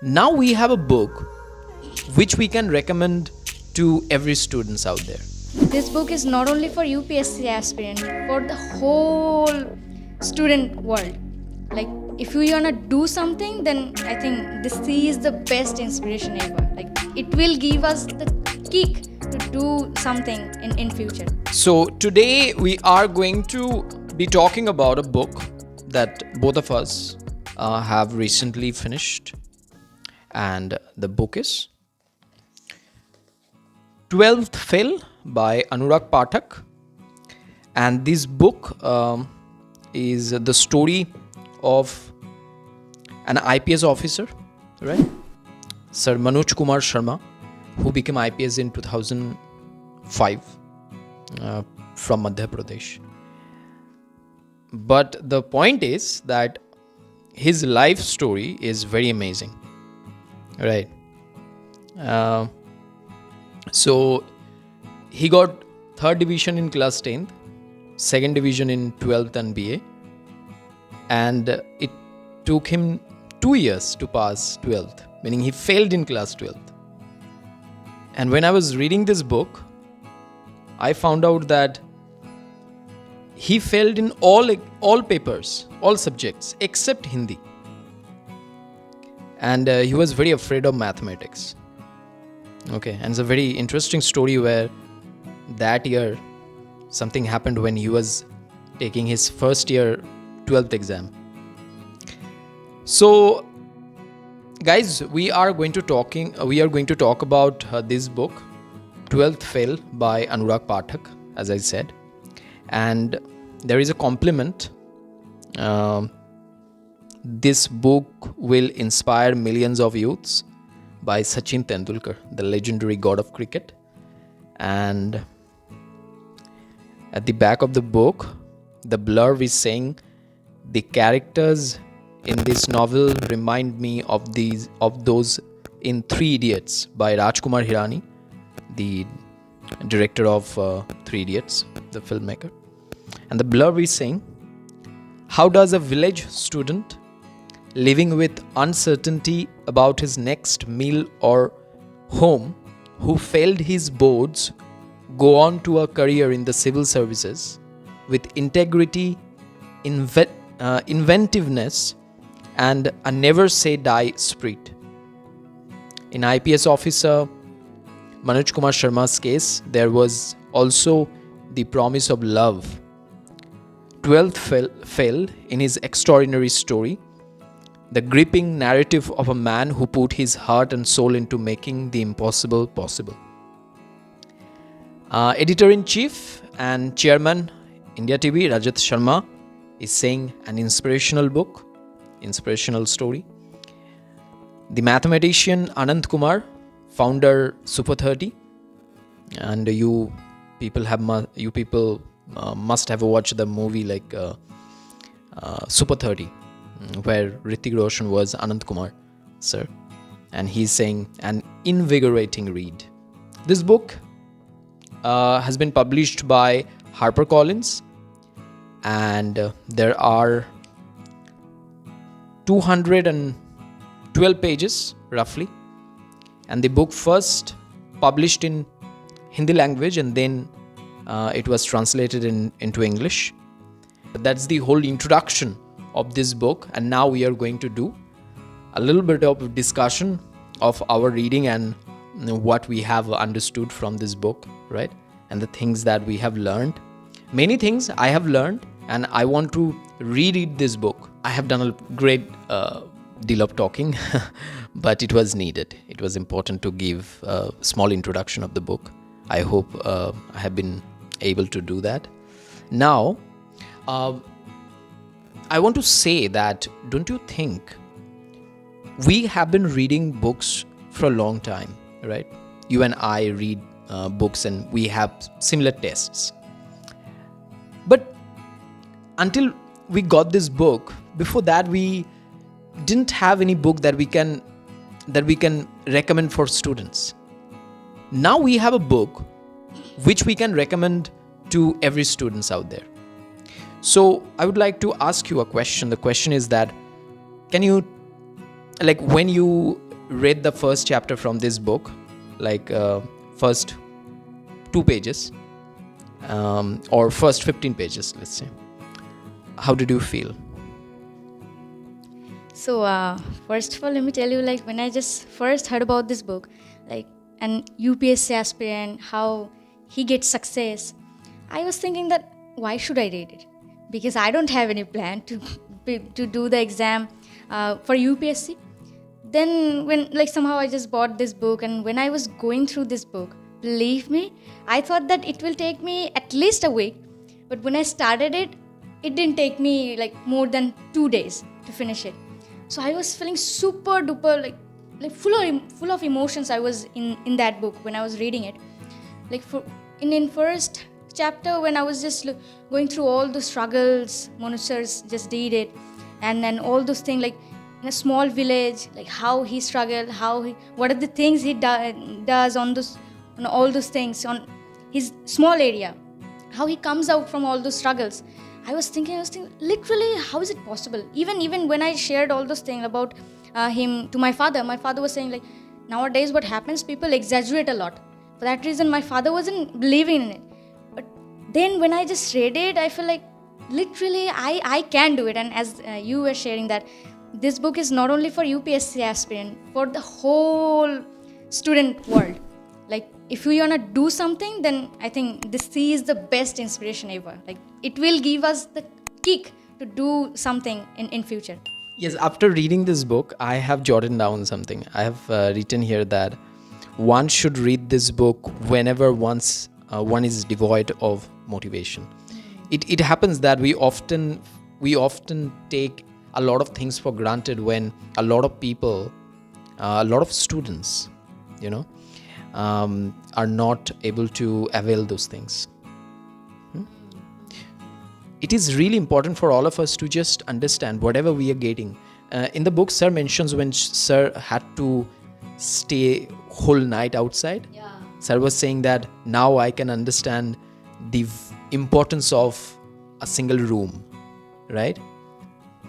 Now we have a book which we can recommend to every students out there. This book is not only for UPSC aspirant, for the whole student world. Like, if you wanna do something, then I think this is the best inspiration ever. Like, it will give us the kick to do something in future. So today we are going to be talking about a book that both of us have recently finished, and the book is Twelfth Fail by Anurag Pathak. And this book is the story of an IPS officer, right? Sir Manoj Kumar Sharma, who became IPS in 2005 from Madhya Pradesh. But the point is that his life story is very amazing, right? So he got 3rd division in class 10th, 2nd division in 12th and BA, and it took him 2 years to pass 12th, meaning he failed in class 12th. And when I was reading this book, I found out that he failed in all papers, all subjects except Hindi. And he was very afraid of mathematics. Okay, and it's a very interesting story where that year something happened when he was taking his first year 12th exam. So guys, we are going to talk about this book, 12th Fail by Anurag Pathak, as I said. And there is a compliment. This book will inspire millions of youths by Sachin Tendulkar, the legendary god of cricket. And at the back of the book, the blurb is saying, the characters in this novel remind me of those in 3 Idiots by Rajkumar Hirani, the director of 3 Idiots, the filmmaker. And the blurb is saying, how does a village student living with uncertainty about his next meal or home, who failed his boards, go on to a career in the civil services with integrity, inventiveness, and a never say die spirit? In IPS officer Manoj Kumar Sharma's case, there was also the promise of love. 12th Fail in his extraordinary story, the gripping narrative of a man who put his heart and soul into making the impossible possible. Editor-in-Chief and Chairman India TV Rajat Sharma is saying an inspirational book, inspirational story. The mathematician Anand Kumar, founder Super 30, and you people must have watched the movie like Super 30, where Hrithik Roshan was Anand Kumar, sir, and he's saying an invigorating read. This book has been published by HarperCollins, and there are 212 pages roughly, and the book first published in Hindi language, and then it was translated into English. That's the whole introduction of this book, and now we are going to do a little bit of discussion of our reading and what we have understood from this book, right? And the things that we have learned. Many things I have learned, and I want to reread this book. I have done a great deal of talking, but it was needed. It was important to give a small introduction of the book. I hope I have been able to do that. Now, I want to say that, don't you think we have been reading books for a long time, right? You and I read books and we have similar tests. But until we got this book, before that we didn't have any book that we can recommend for students. Now we have a book which we can recommend to every students out there. So I would like to ask you a question. The question is that, can you, like, when you read the first chapter from this book, like first 2 pages, or first 15 pages, let's say, how did you feel? So, first of all, let me tell you, like, when I just first heard about this book, like, an UPSC aspirant, how he gets success, I was thinking that, why should I read it? Because I don't have any plan to do the exam for UPSC. Then, when, like, somehow I just bought this book, and when I was going through this book, believe me, I thought that it will take me at least a week. But when I started it, it didn't take me, like, more than 2 days to finish it. So I was feeling super duper, like full of emotions. I was in that book when I was reading it. Like, in first chapter, when I was just going through all the struggles Manoj sir just did it, and then all those things, like in a small village, like how he struggled, what are the things he does on all those things on his small area, how he comes out from all those struggles. I was thinking, literally, how is it possible? Even when I shared all those things about him to my father was saying, like, nowadays what happens, people exaggerate a lot. For that reason, my father wasn't believing in it. But then when I just read it, I feel like, literally, I can do it. And as you were sharing that, this book is not only for UPSC aspirant, for the whole student world. Like, if we want to do something, then I think this is the best inspiration ever. Like, it will give us the kick to do something in future. Yes, after reading this book, I have jotted down something. I have written here that one should read this book whenever one is devoid of motivation. It happens that we often take a lot of things for granted when a lot of people, a lot of students, are not able to avail those things. It is really important for all of us to just understand whatever we are getting. In the book, sir mentions when sir had to stay whole night outside. Yeah. Sir was saying that now I can understand the importance of a single room, right?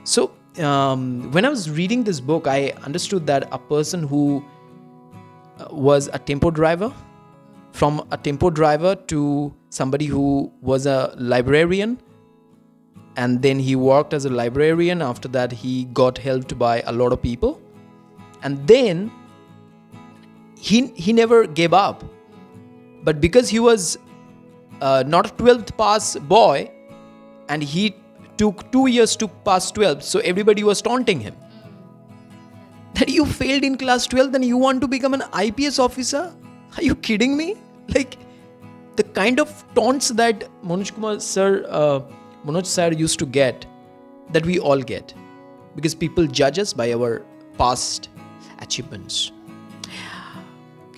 So when I was reading this book, I understood that a person who was a tempo driver, from a tempo driver to somebody who was a librarian, and then he worked as a librarian. After that, he got helped by a lot of people, and then he never gave up. But because he was not a 12th pass boy, and he took 2 years to pass 12th, so everybody was taunting him that you failed in class 12th and you want to become an IPS officer? Are you kidding me? Like, the kind of taunts that Manoj sir used to get, that we all get, because people judge us by our past achievements.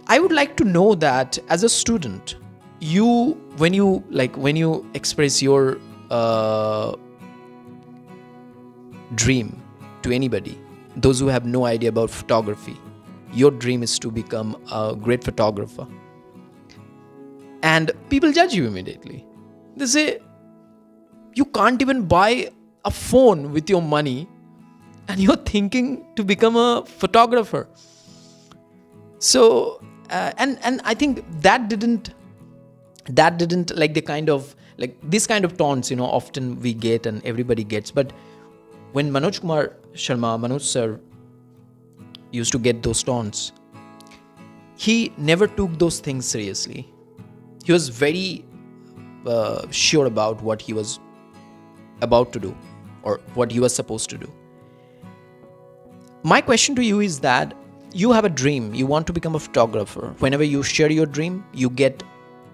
I would like to know that as a student, when you express your dream to anybody, those who have no idea about photography, your dream is to become a great photographer, and people judge you immediately. They say, you can't even buy a phone with your money and you're thinking to become a photographer. So and I think that didn't like the kind of, like, this kind of taunts, often we get and everybody gets. But when Manoj Kumar Sharma, Manoj sir, used to get those taunts, he never took those things seriously. He was very sure about what he was about to do, or what he was supposed to do. My question to you is that you have a dream, you want to become a photographer. Whenever you share your dream, you get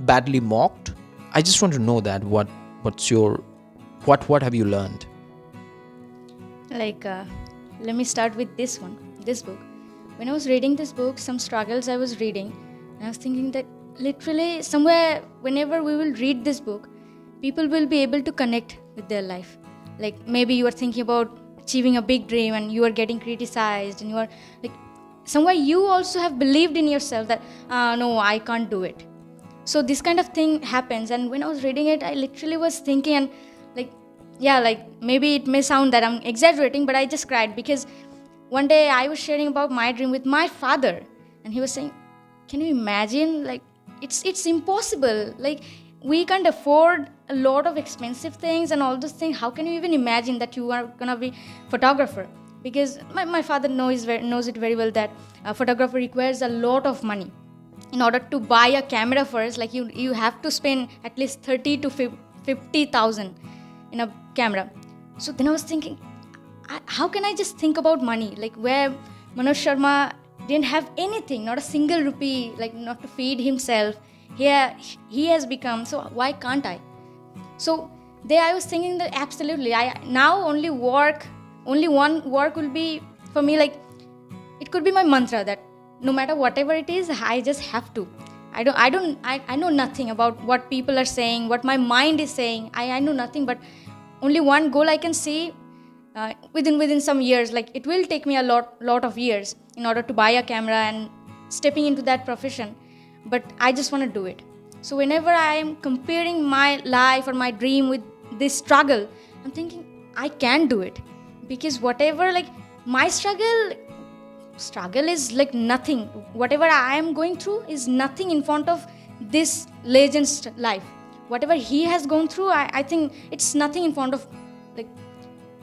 badly mocked. I just want to know that what have you learned? Like, let me start with this book. When I was reading this book, some struggles I was reading, and I was thinking that literally somewhere, whenever we will read this book, people will be able to connect with their life. Like, maybe you are thinking about achieving a big dream and you are getting criticized, and you are like, somewhere you also have believed in yourself that, no, I can't do it. So this kind of thing happens. And when I was reading it, I literally was thinking, and maybe it may sound that I'm exaggerating, but I just cried, because one day I was sharing about my dream with my father, and he was saying, can you imagine, like, it's impossible, like, we can't afford a lot of expensive things and all those things. How can you even imagine that you are gonna be photographer? Because my father knows it very well that a photographer requires a lot of money. In order to buy a camera first, like, you have to spend at least 30 to 50,000 in a camera. So then I was thinking, how can I just think about money? Like, where Manoj Sharma didn't have anything, not a single rupee, like, not to feed himself. Here he has become, so why can't I? So there I was thinking that absolutely, I now only one work will be for me, like, it could be my mantra that no matter whatever it is, I just have to. I know nothing about what people are saying, what my mind is saying. I know nothing, but only one goal I can see within some years. Like, it will take me a lot of years in order to buy a camera and stepping into that profession, but I just want to do it. So whenever I am comparing my life or my dream with this struggle, I'm thinking I can do it, because whatever, like, my struggle is like nothing. Whatever I am going through is nothing in front of this legend's life. Whatever he has gone through, I think it's nothing in front of, like,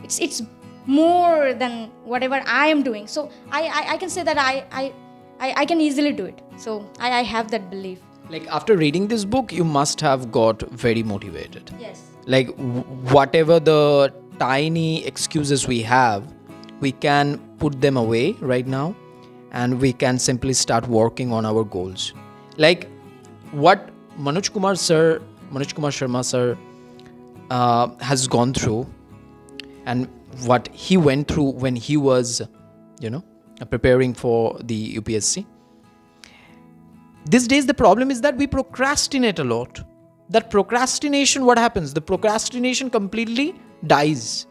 it's more than whatever I am doing. So I can say that I can easily do it. So I have that belief. Like, after reading this book, you must have got very motivated. Yes. Like, whatever the tiny excuses we have, we can put them away right now, and we can simply start working on our goals. Like, what Manoj Kumar Sharma sir has gone through, and what he went through when he was, preparing for the UPSC. These days, the problem is that we procrastinate a lot. That procrastination, what happens? The procrastination completely dies.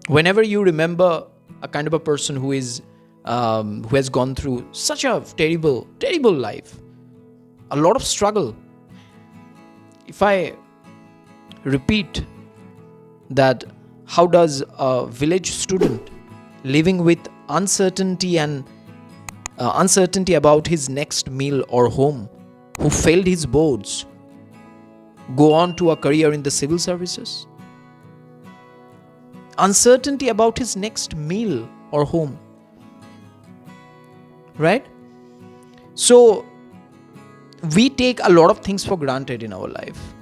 Whenever you remember a kind of a person who has gone through such a terrible life, a lot of struggle. If I repeat that, how does a village student living with uncertainty about his next meal or home, who failed his boards, go on to a career in the civil services? Uncertainty about his next meal or home, right? So we take a lot of things for granted in our life.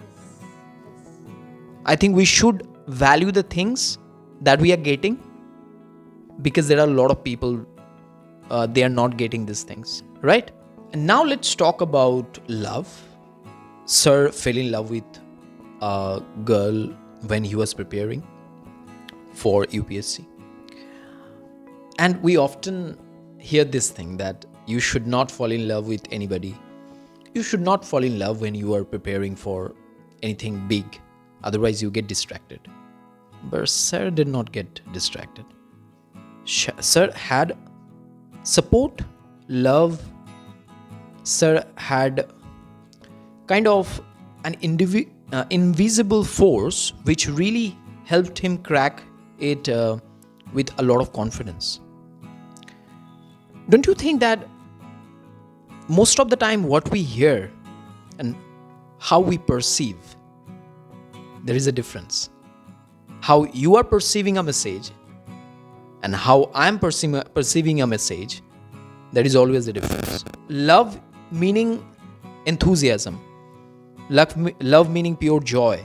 I think we should value the things that we are getting, because there are a lot of people they are not getting these things, right? And now let's talk about love. Sir fell in love with a girl when he was preparing for UPSC. And we often hear this thing that you should not fall in love with anybody. You should not fall in love when you are preparing for anything big. Otherwise, you get distracted. But Sir did not get distracted. Sir had support, love. Sir had kind of an invisible force which really helped him crack it with a lot of confidence. Don't you think that most of the time what we hear and how we perceive, there is a difference? How you are perceiving a message and how I am perceiving a message, there is always a difference. Love meaning enthusiasm. Love meaning pure joy.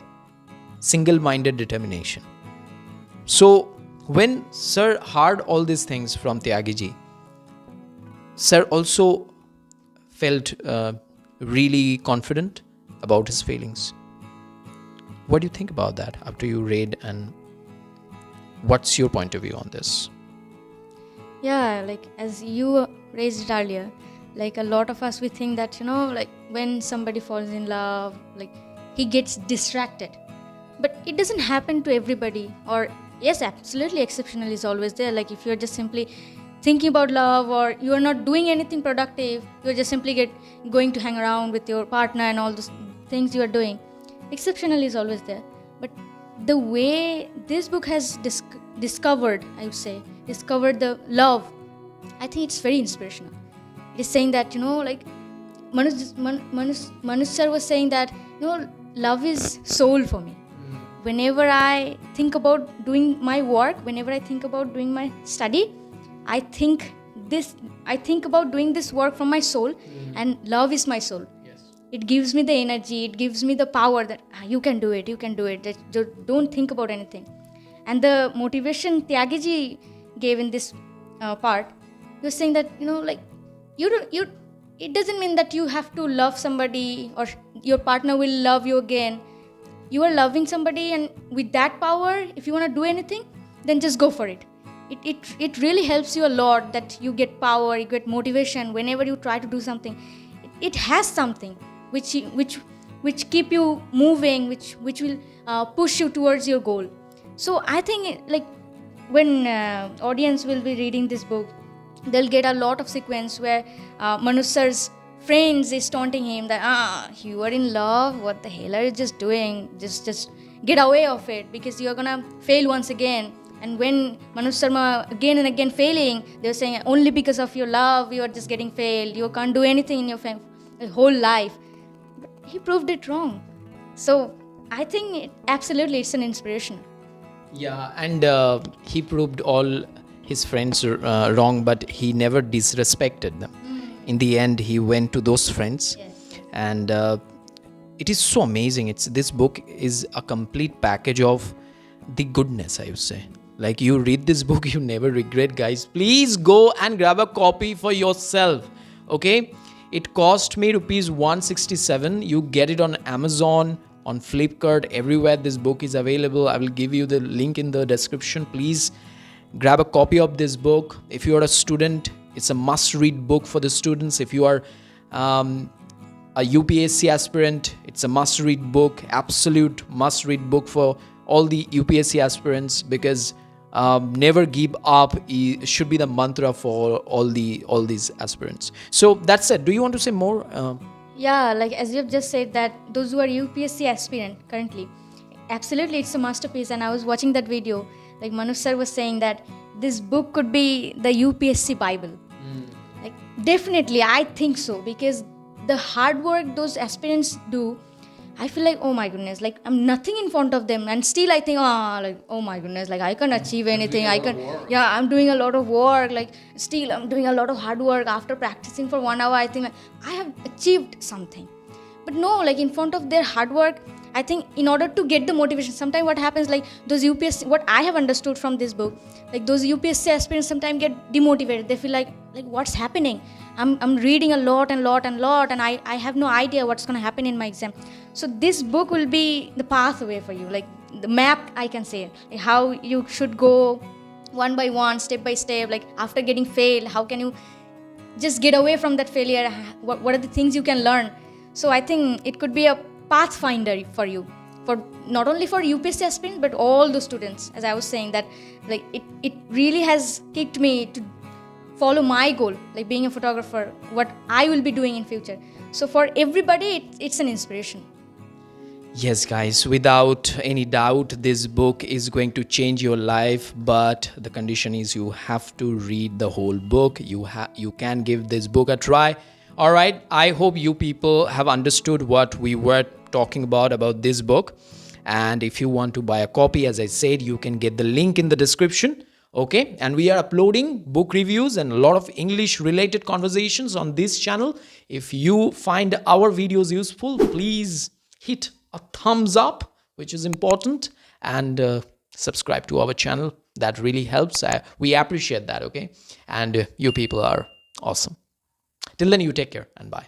Single-minded determination. So when Sir heard all these things from Tyagiji, Sir also felt really confident about his feelings. What do you think about that after you read, and what's your point of view on this? Yeah, like, as you raised it earlier, like, a lot of us, we think that, like, when somebody falls in love, like, he gets distracted. But it doesn't happen to everybody. Or, yes, absolutely, exceptional is always there. Like, if you're just simply thinking about love, or you're not doing anything productive, you're just simply going to hang around with your partner and all those things you are doing, exceptional is always there. But the way this book has discovered, I would say, discovered the love. I think it's very inspirational. It is saying that, like Manoj sir was saying that, love is soul for me. Whenever I think about doing my work, whenever I think about doing my study, I think about doing this work from my soul, and love is my soul. It gives me the energy, it gives me the power that you can do it, that don't think about anything. And the motivation Tyagiji gave in this part, he was saying that, like, it doesn't mean that you have to love somebody or your partner will love you again. You are loving somebody, and with that power, if you want to do anything, then just go for it. It really helps you a lot that you get power, you get motivation whenever you try to do something. It has something which keep you moving, which will push you towards your goal. So I think like when audience will be reading this book, they'll get a lot of sequence where Manoj sir's friends is taunting him that you are in love, what the hell are you just doing, just get away of it because you're gonna fail once again. And when Manoj Sharma again and again failing, they're saying only because of your love you are just getting failed, you can't do anything in your whole life. But he proved it wrong. So I think absolutely it's an inspiration. Yeah, and he proved all his friends wrong, but he never disrespected them. In the end, he went to those friends. Yes. And it is so amazing. This book is a complete package of the goodness, I would say. Like, you read this book, you never regret, guys. Please go and grab a copy for yourself. Okay? It cost me rupees 167. You get it on Amazon, on Flipkart, everywhere this book is available. I will give you the link in the description. Please grab a copy of this book. If you are a student, it's a must-read book for the students. If you are a UPSC aspirant, it's a must-read book, absolute must-read book for all the UPSC aspirants, because never give up should be the mantra for all these aspirants. So that's it. Do you want to say more? Yeah, like as you have just said that those who are UPSC aspirant currently, absolutely it's a masterpiece. And I was watching that video, like Manoj sir was saying that this book could be the UPSC Bible. Like definitely, I think so, because the hard work those aspirants do, I feel like, oh my goodness, like I'm nothing in front of them, and still I think, like, oh my goodness, like I can't achieve anything. I'm doing a lot of work, like still I'm doing a lot of hard work. After practicing for 1 hour, I think like, I have achieved something. But no, like in front of their hard work, I think in order to get the motivation, sometimes what happens, like those UPSC, what I have understood from this book, like those UPSC aspirants sometimes get demotivated. They feel like what's happening? I'm reading a lot, and I have no idea what's going to happen in my exam. So this book will be the pathway for you, like the map, I can say, like how you should go one by one, step by step, like after getting failed, how can you just get away from that failure? What are the things you can learn? So I think it could be a pathfinder for you, for not only for UPSC aspirants, but all the students. As I was saying that, like it really has kicked me to follow my goal, like being a photographer, what I will be doing in future. So for everybody, it's an inspiration. Yes, guys, without any doubt, this book is going to change your life, but the condition is you have to read the whole book. You can give this book a try. All right, I hope you people have understood what we were talking about this book. And if you want to buy a copy, as I said, you can get the link in the description. Okay, and we are uploading book reviews and a lot of English related conversations on this channel. If you find our videos useful, please hit a thumbs up, which is important, and subscribe to our channel. That really helps. We appreciate that. Okay, and you people are awesome. Till then, you take care and bye.